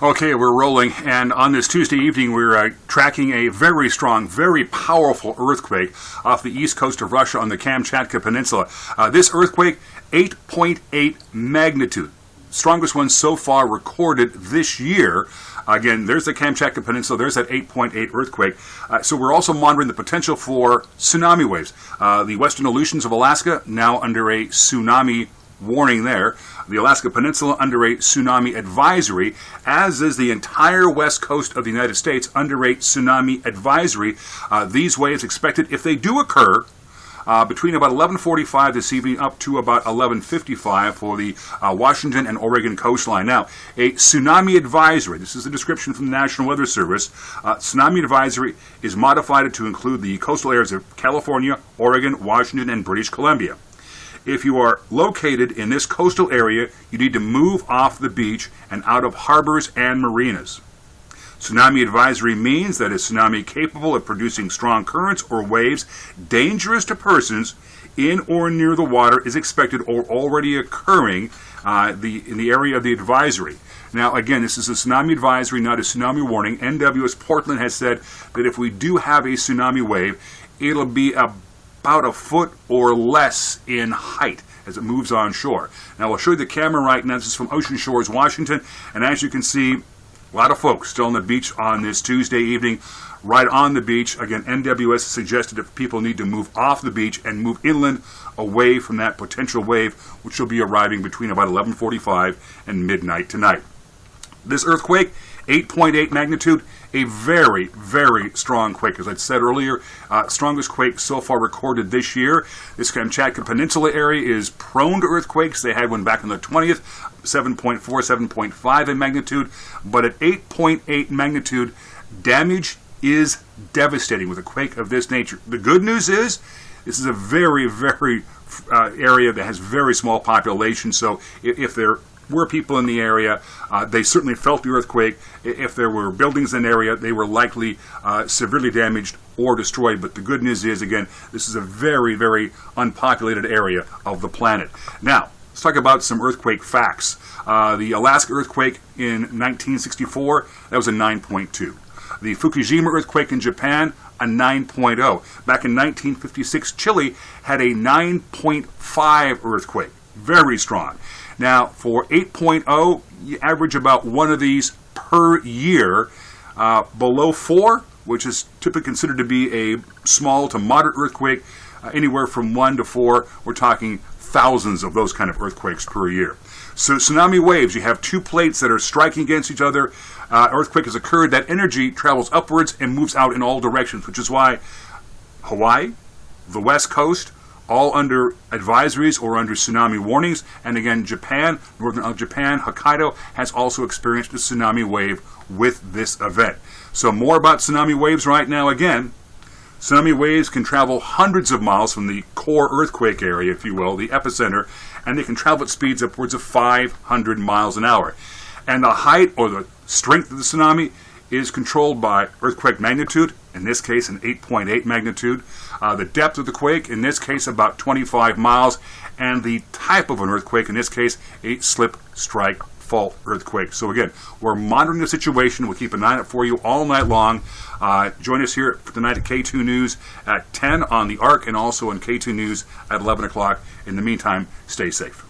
Okay, we're rolling, and on this Tuesday evening, we're tracking a very strong, very powerful earthquake off the east coast of Russia on the Kamchatka Peninsula. This earthquake, 8.8 magnitude. Strongest one so far recorded this year. Again, there's the Kamchatka Peninsula, there's that 8.8 earthquake. So we're also monitoring the potential for tsunami waves. The western Aleutians of Alaska now under a tsunami warning there. The Alaska Peninsula under a tsunami advisory, as is the entire west coast of the United States under a tsunami advisory. These waves expected, if they do occur, between about 11:45 this evening up to about 11:55 for the Washington and Oregon coastline. Now, a tsunami advisory, this is the description from the National Weather Service, tsunami advisory is modified to include the coastal areas of California, Oregon, Washington, and British Columbia. If you are located in this coastal area, you need to move off the beach and out of harbors and marinas. Tsunami advisory means that a tsunami capable of producing strong currents or waves dangerous to persons in or near the water is expected or already occurring in the area of the advisory. Now, again, this is a tsunami advisory, not a tsunami warning. NWS Portland has said that if we do have a tsunami wave, it'll be about a foot or less in height as it moves on shore. Now, I'll show you the camera right now. This is from Ocean Shores, Washington, and as you can see, a lot of folks still on the beach on this Tuesday evening, right on the beach. Again, NWS suggested that people need to move off the beach and move inland away from that potential wave, which will be arriving between about 11:45 and midnight tonight. This earthquake, 8.8 magnitude, a very, very strong quake. As I said earlier, strongest quake so far recorded this year. This Kamchatka Peninsula area is prone to earthquakes. They had one back on the 20th, 7.4, 7.5 in magnitude. But at 8.8 magnitude, damage is devastating with a quake of this nature. The good news is, this is a very, very area that has very small population. So if there were people in the area, they certainly felt the earthquake. If there were buildings in the area, they were likely severely damaged or destroyed. But the good news is, again, this is a very, very unpopulated area of the planet. Now, let's talk about some earthquake facts. The Alaska earthquake in 1964, that was a 9.2. The Fukushima earthquake in Japan, a 9.0. Back in 1956, Chile had a 9.5 earthquake. Very strong. Now, for 8.0, you average about one of these per year. Below 4, which is typically considered to be a small to moderate earthquake, anywhere from 1 to 4, we're talking thousands of those kind of earthquakes per year. So tsunami waves, you have two plates that are striking against each other. Earthquake has occurred. That energy travels upwards and moves out in all directions, which is why Hawaii, the West Coast, all under advisories or under tsunami warnings. And again, Japan, northern Japan, Hokkaido, has also experienced a tsunami wave with this event. So more about tsunami waves right now. Again, tsunami waves can travel hundreds of miles from the core earthquake area, if you will, the epicenter, and they can travel at speeds upwards of 500 miles an hour. And the height or the strength of the tsunami is controlled by earthquake magnitude, in this case an 8.8 magnitude, the depth of the quake, in this case about 25 miles, and the type of an earthquake, in this case a slip, strike, fault earthquake. So again, we're monitoring the situation. We'll keep an eye on it for you all night long. Join us here tonight at K2 News at 10 on the ARC and also on K2 News at 11 o'clock. In the meantime, stay safe.